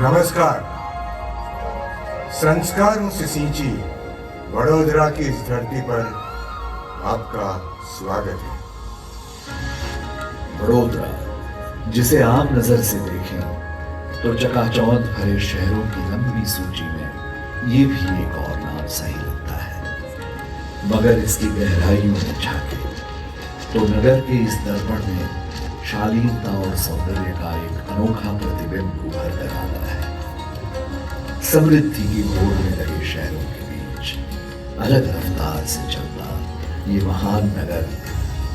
नमस्कार। संस्कारों से सींची वडोदरा की इस धरती पर आपका स्वागत है। वडोदरा, जिसे आम नजर से देखें तो चकाचौंध भरे शहरों की लंबी सूची में ये भी एक और नाम सही लगता है, मगर इसकी गहराइयों में झांके तो नगर के इस दर्पण में शालीनता और सौंदर्य का एक अनोखा प्रतिबिंब उभर कर आता है। समृद्धि की होड़ में लगे शहरों के बीच अलग रफ्तार से चलता ये महान नगर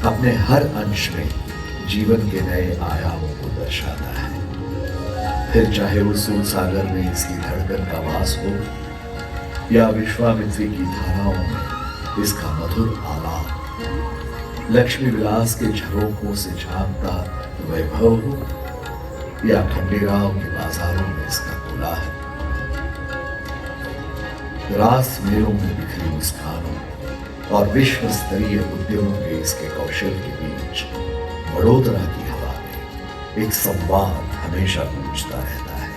अपने हर अंश में जीवन के नए आयामों को दर्शाता है। फिर चाहे वो सूर सागर में इसकी धड़कन का वास हो या विश्वामित्री की धाराओं में इसका मधुर आलाप, लक्ष्मी विलास के झरोखों से झांकता वैभव हो या खंडेराव के बाजारों में इसका कोलाहल, रास मेलों में बिखरी मुस्कानों और विश्व स्तरीय उद्यमों के इसके कौशल के बीच वडोदरा की हवा में एक संवाद हमेशा गूंजता रहता है,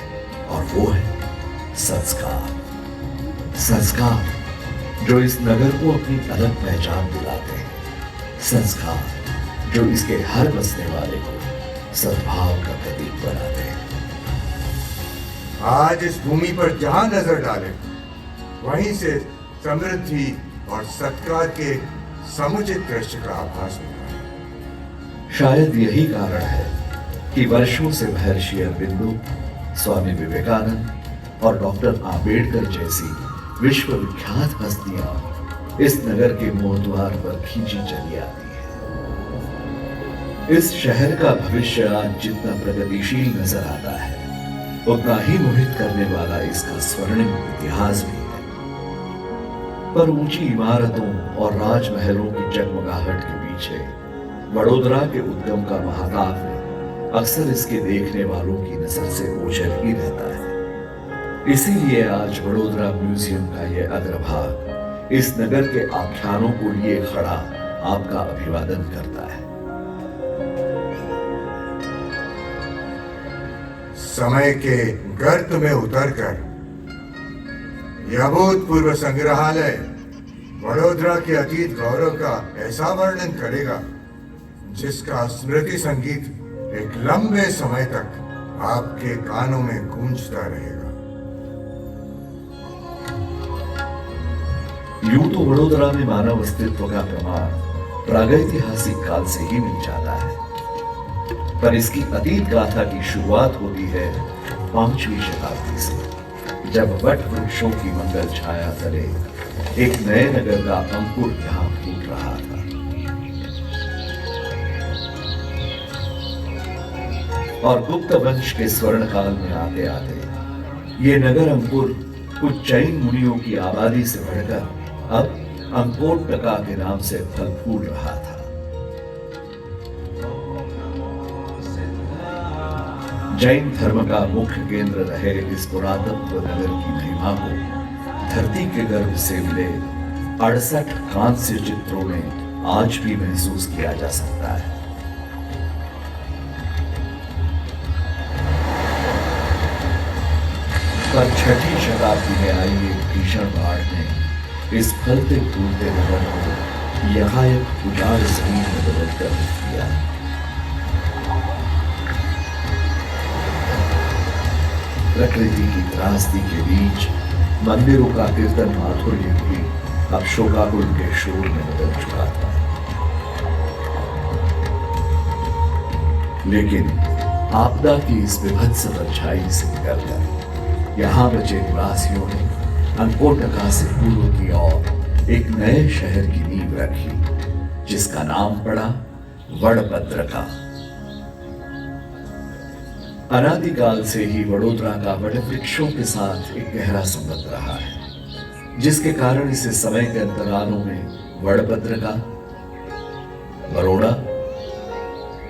और वो है संस्कार। संस्कार जो इस नगर को अपनी अलग पहचान दिलाते हैं, संस्कार जो इसके हर बसने वाले को सद्भाव का प्रतीक बनाते हैं। आज इस भूमि पर जहां नजर डालें वहीं से समृद्धि और सत्कार के समुचित दृश्य का आभास होता है। शायद यही कारण है कि वर्षों से महर्षि अरविंदो, स्वामी विवेकानंद और डॉक्टर आंबेडकर जैसी विश्वविख्यात हस्तियां इस नगर के मोहद्वार पर खींची चली आती है। इस शहर का भविष्य आज जितना प्रगतिशील नजर आता है, उतना ही मोहित करने वाला इसका स्वर्णिम इतिहास भी है। पर ऊंची इमारतों और राजमहलों की जगमगाहट के पीछे वडोदरा के उद्गम का महाकाव्य अक्सर इसके देखने वालों की नजर से ओझल ही रहता है। इसीलिए आज वडोदरा म्यूजियम का यह अग्रभाग इस नगर के आख्यानों को लिए खड़ा आपका अभिवादन करता है। समय के गर्त में उतरकर यह अभूतपूर्व संग्रहालय वडोदरा के अतीत गौरव का ऐसा वर्णन करेगा जिसका स्मृति संगीत एक लंबे समय तक आपके कानों में गूंजता रहेगा। यूं तो वडोदरा में मानव अस्तित्व का प्रमाण प्रागैतिहासिक काल से ही मिल जाता है, पर इसकी अतीत गाथा की शुरुआत होती है 5वीं शताब्दी से, जब वट वृक्षों की मंगल छाया तले एक नए नगर का अंकुर यहां फूट रहा था। और गुप्त वंश के स्वर्ण काल में आते आते ये नगर अंकुर कुछ जैन मुनियों की आबादी से बढ़कर अब अंकोटका के नाम से फल फूल रहा था। जैन धर्म का मुख्य केंद्र रहे इस पुरातत्व नगर की महिमा को धरती के गर्भ से मिले 68 कांस्य चित्रों में आज भी महसूस किया जा सकता है। पर 6वीं शताब्दी में आई एक भीषण बाढ़ ने इस फलते फूलते नगर को यहाँ एक उजाड़ जमीन में बदल कर दिया। प्रकृति की त्रासदी के बीच मंदिरों का कीर्तन माधुर्य भी अब शोकाकुल के शोर में बदल चुका था। लेकिन आपदा की इस विभत्स परछाई से निकलकर यहाँ बचे निवासियों ने अंकोटका से पूर्व की ओर एक नए शहर की नींव रखी, जिसका नाम पड़ा वडभद्रका। अनादिकाल से ही वडोदरा का वट वृक्षों के साथ एक गहरा संबंध रहा है, जिसके कारण इसे समय के अंतरालों में वडभद्रका, बरोड़ा,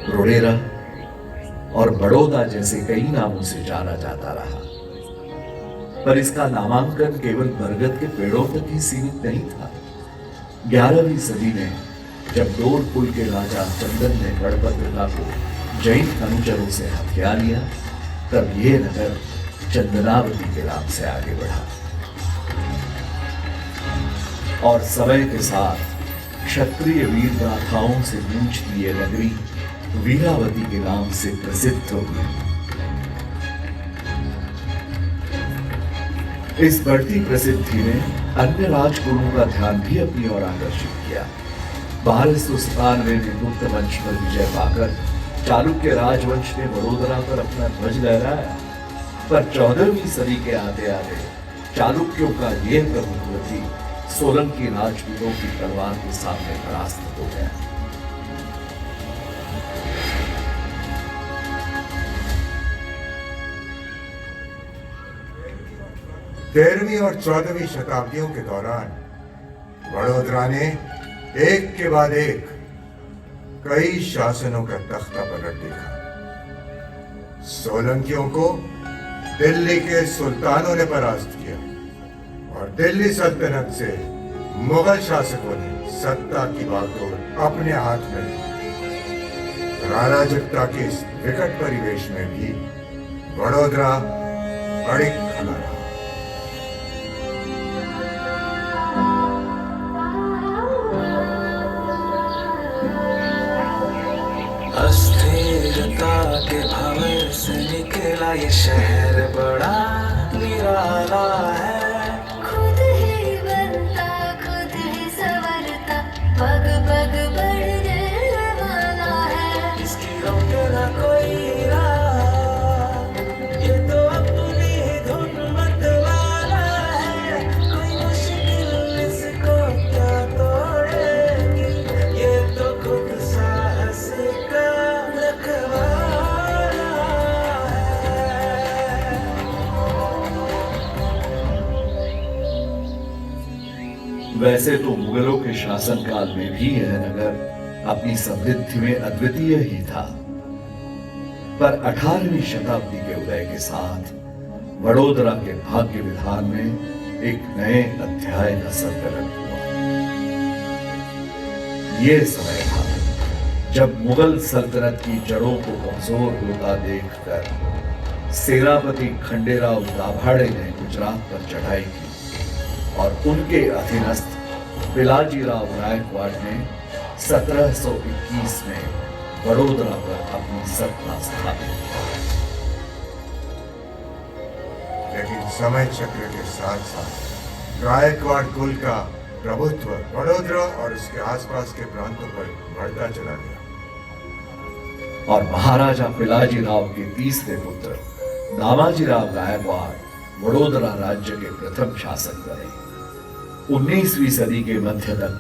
रोडेरा और बड़ौदा जैसे कई नामों से जाना जाता रहा। पर इसका नामांकन केवल बरगद के पेड़ों तक ही सीमित नहीं था। 11वीं सदी में जब डोरपुल के राजा चंदन ने वडभद्रका को जैन अनुचरों से हथिया लिया, तब ये नगर चंदनावती के नाम से आगे बढ़ा और समय के साथ क्षत्रिय वीर गाथाओं से गूंजती ये नगरी वीरावती के नाम से प्रसिद्ध हुई। इस बढ़ती प्रसिद्धि ने अन्य राजकुलों का ध्यान भी अपनी ओर आकर्षित किया। 1297 में गुप्त वंश पर विजय पाकर चालुक्य राजवंश ने वडोदरा पर अपना ध्वज लहराया, पर 14वीं सदी के आते आते चालुक्यों का यह प्रभुत्व भी सोलंकी राजपूतों की तलवार के सामने परास्त हो गया। तेरहवीं और 14वीं शताब्दियों के दौरान वडोदरा ने एक के बाद एक कई शासनों का तख्ता पलट देखा। सोलंकियों को दिल्ली के सुल्तानों ने परास्त किया और दिल्ली सल्तनत से मुगल शासकों ने सत्ता की बागडोर अपने हाथ में ली। अराजकता के इस विकट परिवेश में भी वडोदरा बड़ी खड़ा रहा। अस्थिरता के भंवर से निकला ये शहर बड़ा निराला है। खुद ही बनता खुद ही संवरता पग पग बढ़ने वाला है। इसकी रोक ना कोई राह, ये तो अपनी ही धुन मत वाला है। कोई मुश्किल इसको क्या तोड़ेगी, ये तो खुद साहस का रखवाला है। वैसे तो मुगलों के शासनकाल में भी यह नगर अपनी समृद्धि में अद्वितीय ही था, पर 18वीं शताब्दी के उदय के साथ वडोदरा के भाग्य विधान में एक नए अध्याय का संकलन हुआ। यह समय था जब मुगल सल्तनत की जड़ों को कमजोर होता देखकर सेनापति खंडेराव दाभाड़े ने गुजरात पर चढ़ाई की और उनके अधीनस्थ पिलाजीराव गायकवाड़ ने 1721 में वडोदरा पर अपनी सत्ता स्थापित की। लेकिन समय चक्र के साथ साथ गायकवाड़ कुल का प्रभुत्व वडोदरा और उसके आसपास के प्रांतों पर बढ़ता चला गया और महाराजा पिलाजीराव के तीसरे पुत्र दामाजीराव गायकवाड़ वडोदरा राज्य के प्रथम शासक बने। 19वीं सदी के मध्य तक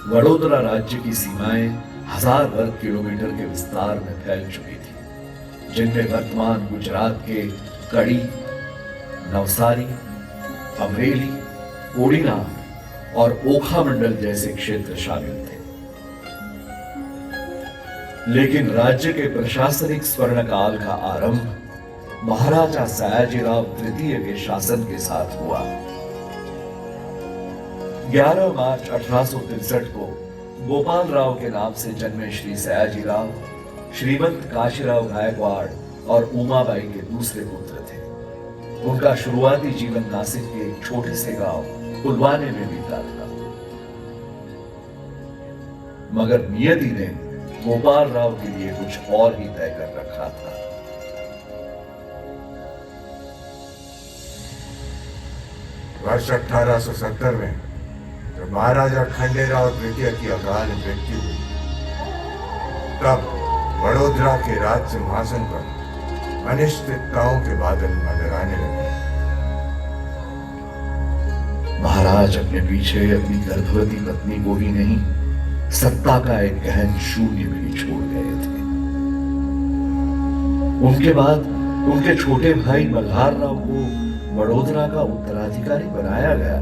वडोदरा राज्य की सीमाएं 1000 वर्ग किलोमीटर के विस्तार में फैल चुकी थी, जिनमें वर्तमान गुजरात के कड़ी, नवसारी, अमरेली, कोडीना और ओखा मंडल जैसे क्षेत्र शामिल थे। लेकिन राज्य के प्रशासनिक स्वर्ण काल का आरंभ महाराजा सयाजीराव तृतीय के शासन के साथ हुआ। 11 मार्च 1863 को गोपाल राव के नाम से जन्मे श्री सयाजीराव श्रीमंत काशीराव गायकवाड़ और उमाबाई के दूसरे पुत्र थे। उनका शुरुआती जीवन नासिक के एक छोटे से गांव कुलवाने में बीता था, मगर नियति ने गोपाल राव के लिए कुछ और ही तय कर रखा था। वर्ष 1870 में जब महाराजा खंडेराव तृतीय की अकाल मृत्यु हुई, तब वडोदरा के राज सिंहासन पर अनिश्चितताओं के बादल मंडराने लगे। महाराज अपने पीछे अपनी गर्भवती पत्नी को ही नहीं, सत्ता का एक गहन शून्य भी छोड़ गए थे। उनके बाद उनके छोटे भाई मल्हार राव को वडोदरा का उत्तराधिकारी बनाया गया,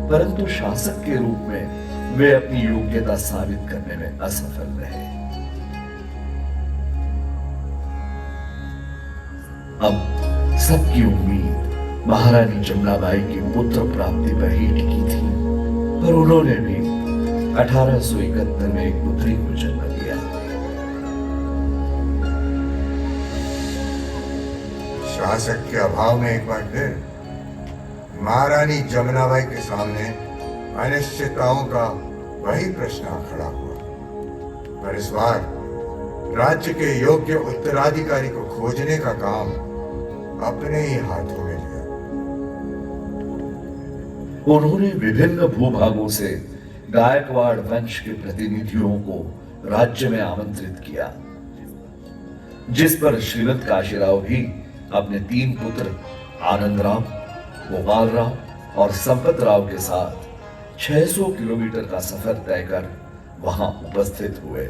परंतु शासक के रूप में वे अपनी योग्यता साबित करने में असफल रहे। अब सबकी उम्मीद महारानी जमनाबाई की पुत्र प्राप्ति पर ही टिकी थी, पर उन्होंने भी 1871 में एक पुत्री को जन्म दिया। शासक के अभाव में एक बार फिर महारानी जमुनाबाई के सामने अनिश्चितताओं का वही प्रश्न खड़ा हुआ, पर इस बार राज्य के योग्य उत्तराधिकारी को खोजने का काम अपने ही हाथों में लिया। उन्होंने विभिन्न भूभागों से गायकवाड़ वंश के प्रतिनिधियों को राज्य में आमंत्रित किया, जिस पर श्रीमंत काशीराव भी अपने 3 पुत्र आनंदराव, गोपालराव और संपतराव के साथ 600 किलोमीटर का सफर तय कर वहां उपस्थित हुए।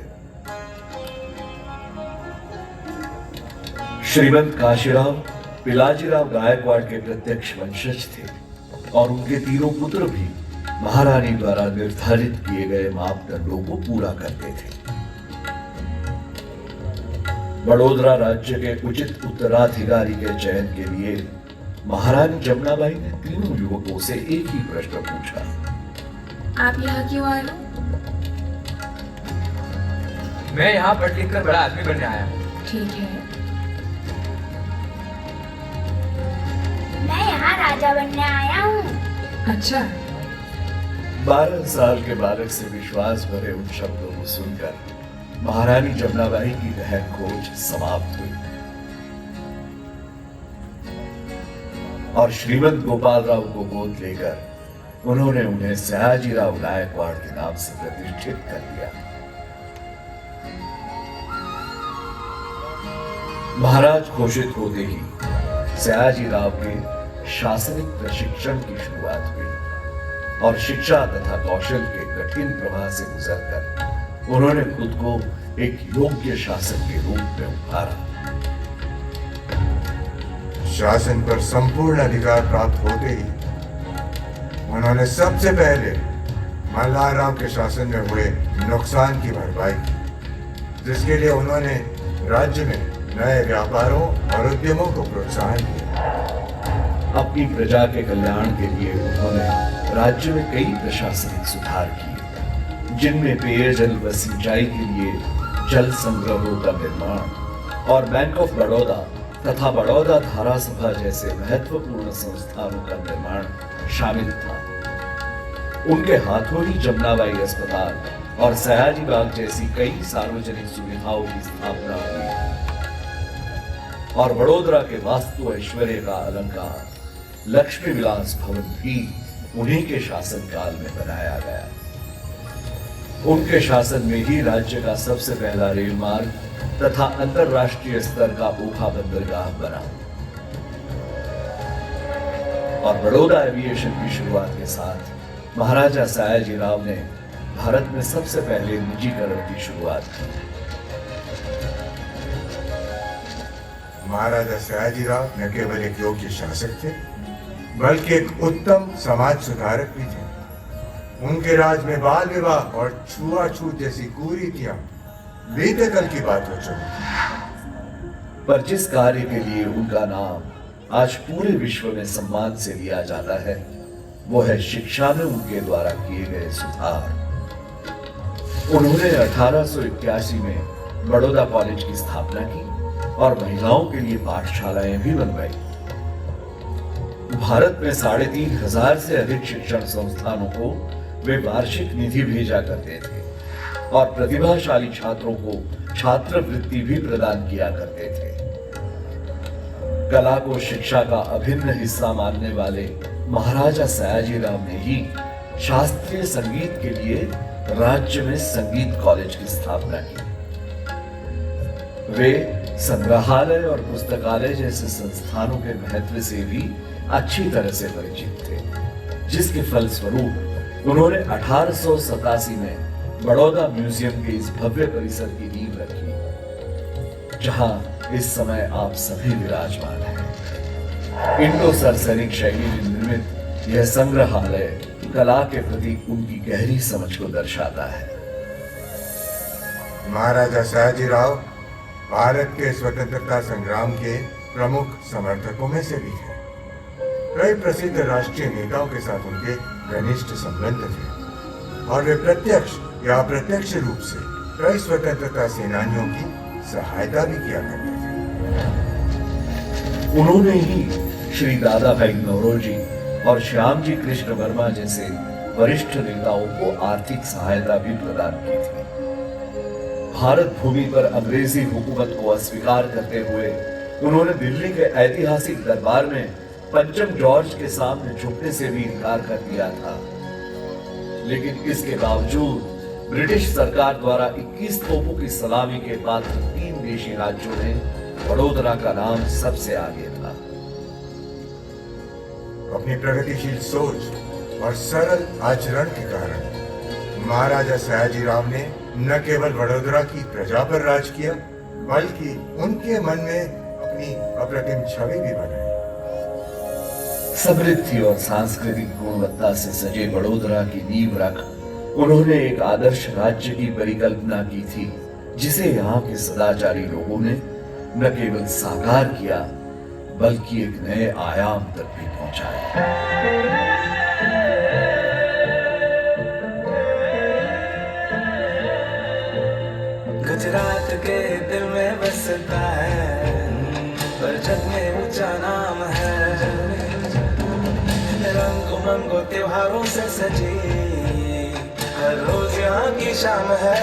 श्रीमंत काशीराव पिलाजीराव गायकवाड़ के प्रत्यक्ष वंशज थे और उनके तीनों पुत्र भी महारानी द्वारा निर्धारित किए गए मापदंडों को पूरा करते थे। बड़ोदरा राज्य के उचित उत्तराधिकारी के चयन के लिए महारानी जमुनाबाई ने तीनों युवकों से एक ही प्रश्न पूछा। आप यहाँ क्यों आए हो? मैं यहाँ पढ़ लिख कर बड़ा आदमी बनने आया हूँ। ठीक है। मैं यहाँ राजा बनने आया हूँ। अच्छा। 12 साल के बालक से विश्वास भरे उन शब्दों को सुनकर महारानी जमुनाबाई की गहन खोज समाप्त हुई और श्रीमंत गोपालराव को गोद लेकर उन्होंने उन्हें सयाजीराव गायकवाड़ के नाम से प्रतिष्ठित कर दिया। महाराज घोषित होते ही सयाजीराव के शासनिक प्रशिक्षण की शुरुआत हुई और शिक्षा तथा कौशल के कठिन प्रवाह से गुजरकर उन्होंने खुद को एक योग्य शासक के रूप में उभारा। शासन पर संपूर्ण अधिकार प्राप्त होते ही उन्होंने सबसे पहले मल्हारराव के शासन में हुए नुकसान की भरपाई की, जिसके लिए उन्होंने राज्य में नए व्यापारों और उद्यमों को प्रोत्साहन दिया। अपनी प्रजा के कल्याण के लिए उन्होंने राज्य में कई प्रशासनिक सुधार किए, जिनमें पेयजल व सिंचाई के लिए जल संग्रहों का निर्माण और बैंक ऑफ बड़ौदा तथा बड़ौदा धारा सभा जैसे महत्वपूर्ण संस्थानों का निर्माण शामिल था। उनके हाथों ही जमुनाबाई अस्पताल और सयाजी बाग जैसी कई सार्वजनिक सुविधाओं की स्थापना हुई और बड़ोदरा के वास्तु ऐश्वर्य का अलंकार लक्ष्मी विलास भवन भी उन्हीं के शासनकाल में बनाया गया। उनके शासन में ही राज्य का सबसे पहला रेल मार्ग तथा अंतरराष्ट्रीय स्तर का ओखा बंदरगाह बना और बड़ौदा एविएशन की शुरुआत के साथ महाराजा सयाजीराव ने भारत में सबसे पहले निजीकरण की शुरुआत की। महाराजा सयाजीराव न केवल एक योग्य शासक थे, बल्कि एक उत्तम समाज सुधारक भी थे। उनके राज में बाल विवाह और छुआछूत जैसी कुरीतियां बीते कल की बात हो चुकी। पर जिस कार्य के लिए उनका नाम आज पूरे विश्व में सम्मान से लिया जाता है, वो है शिक्षा में उनके द्वारा किए गए सुधार। उन्होंने 1881 में बड़ौदा कॉलेज की स्थापना की और महिलाओं के लिए पाठशालाएं भी बनवाई। भारत में 3500 से अधिक शिक्षण संस्थानों को वे वार्षिक निधि भेजा करते थे और प्रतिभाशाली छात्रों को छात्रवृत्ति भी प्रदान किया करते थे। कला को शिक्षा का अभिन्न हिस्सा मानने वाले महाराजा सयाजीराव ने ही शास्त्रीय संगीत के लिए राज्य में संगीत कॉलेज की स्थापना की। वे संग्रहालय और पुस्तकालय जैसे संस्थानों के महत्व से भी अच्छी तरह से परिचित थे, जिसके फलस्वरूप उन्होंने 1887 में बड़ौदा म्यूजियम के इस भव्य परिसर की नींव रखी, जहां इस समय आप सभी विराजमान हैं। इंडो सरसैनिक शैली में निर्मित यह संग्रहालय कला के प्रति उनकी गहरी समझ को दर्शाता है। महाराजा सयाजीराव भारत के स्वतंत्रता संग्राम के प्रमुख समर्थकों में से भी थे। कई प्रसिद्ध राष्ट्रीय नेताओं के साथ उनके घनिष्ठ संबंध थे और वे प्रत्यक्ष या अप्रत्यक्ष रूप से कई स्वतंत्रता सेनानियों की सहायता भी किया करते थे। उन्होंने ही श्री दादा भाई नौरोजी और श्याम जी कृष्ण वर्मा जैसे वरिष्ठ नेताओं को आर्थिक सहायता भी प्रदान की थी। भारत भूमि पर अंग्रेजी हुकूमत को अस्वीकार करते हुए उन्होंने दिल्ली के ऐतिहासिक दरबार में पंचम जॉर्ज के सामने झुकने से भी इनकार कर दिया था। लेकिन इसके बावजूद ब्रिटिश सरकार द्वारा 21 तोपों की सलामी के बाद 3 देशी राज्यों में वडोदरा का नाम सबसे आगे था। अपनी प्रगतिशील सोच और सरल आचरण के कारण महाराजा सयाजीराव ने न केवल वडोदरा की प्रजा पर राज किया, बल्कि उनके मन में अपनी अप्रतिम छवि भी बनाई। समृद्धि और सांस्कृतिक गुणवत्ता से सजे वडोदरा की नींव रख उन्होंने एक आदर्श राज्य की परिकल्पना की थी, जिसे यहाँ के सदाचारी लोगों ने न केवल साकार किया बल्कि एक नए आयाम तक भी पहुंचाया। गुजरात के दिल में बसता है, पर जग में ऊंचा नाम है। रंग उमंगो त्योहारों से सजी हर रोज यहाँ की शाम है।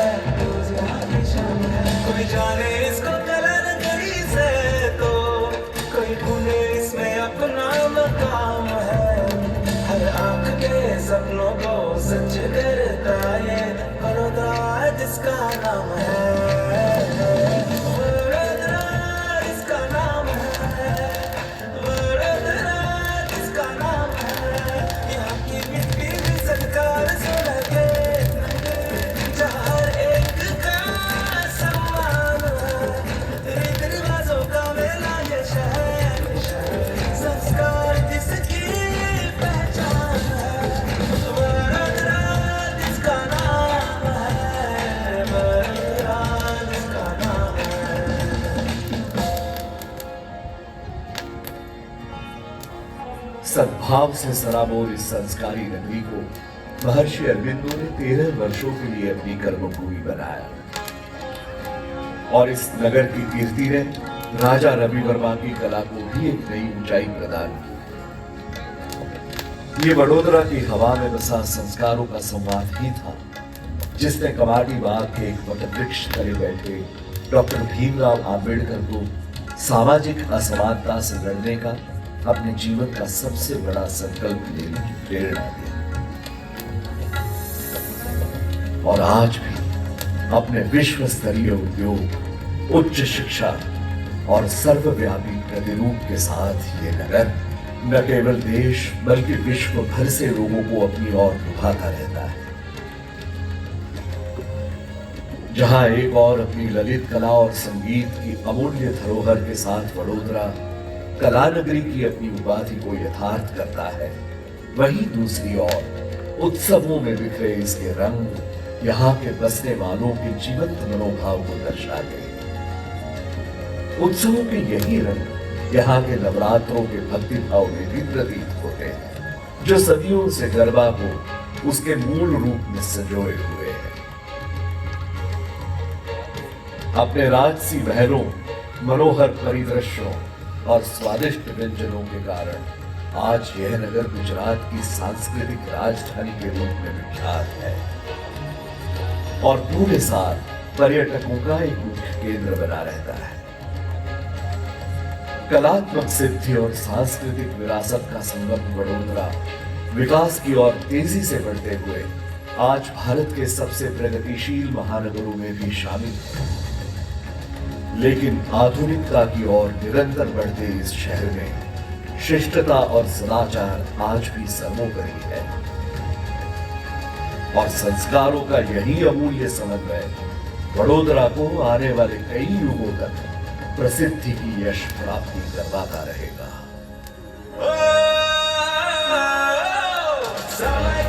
कोई जाने इसको कलर गई से तो कोई ढूंढे इसमें अपना मकाम है। हर आंख के सपनों को सच करता ये वडोदरा जिसका नाम है। वडोदरा जिसका नाम है, वडोदरा जिसका नाम है। यहाँ की मिट्टी भी सरकार से लगे, जहाँ हर एक का सम्मान है। रीति रिवाजों का मेला ये शहर, संस्कार जिसकी पहचान है। वडोदरा जिसका नाम है, वडोदरा जिसका नाम है। सद्भाव से सराबोर इस संस्कारी नगरी को महर्षि अरविंदो ने 13 वर्षों के लिए अपनी कर्मभूमि बनाया और इस नगर की कीर्ति ने राजा रवि वर्मा की कला को भी एक नई ऊंचाई प्रदान की। ये वडोदरा की हवा में बसा संस्कारों का संवाद ही था, जिसने कमाटी बाग के एक वटवृक्ष तले बैठे डॉक्टर भीमराव आंबेडकर को सामाजिक असमानता से लड़ने का अपने जीवन का सबसे बड़ा संकल्प लेने की प्रेरणा दी। और आज भी अपने विश्व स्तरीय उद्योग, उच्च शिक्षा और सर्वव्यापी प्रतिरूप के साथ ये नगर न केवल देश बल्कि विश्व भर से लोगों को अपनी ओर लुभाता रहता है। जहां एक और अपनी ललित कला और संगीत की अमूल्य धरोहर के साथ वडोदरा कला नगरी की अपनी उपाधि को यथार्थ करता है, वहीं दूसरी ओर उत्सवों में बिखरे इसके रंग यहाँ के बसने वालों के जीवंत मनोभाव को दर्शाते हैं। उत्सवों के यही रंग यहाँ के नवरात्रों के भक्ति भाव में भी प्रतीत होते हैं, जो सदियों से गरबा को उसके मूल रूप में संजोए हुए हैं। अपने राजसी महलों, मनोहर परिदृश्यों और स्वादिष्ट व्यंजनों के कारण आज यह नगर गुजरात की सांस्कृतिक राजधानी के रूप में विख्यात है और पूरे साल पर्यटकों का एक मुख्य केंद्र बना रहता है। कलात्मक सिद्धि और सांस्कृतिक विरासत का संगम वडोदरा विकास की ओर तेजी से बढ़ते हुए आज भारत के सबसे प्रगतिशील महानगरों में भी शामिल है। लेकिन आधुनिकता की ओर निरंतर बढ़ते इस शहर में शिष्टता और सदाचार आज भी सर्वोपरि है और संस्कारों का यही अमूल्य समन्वय वडोदरा को आने वाले कई युगों तक प्रसिद्धि की यश प्राप्ति करवाता रहेगा। समय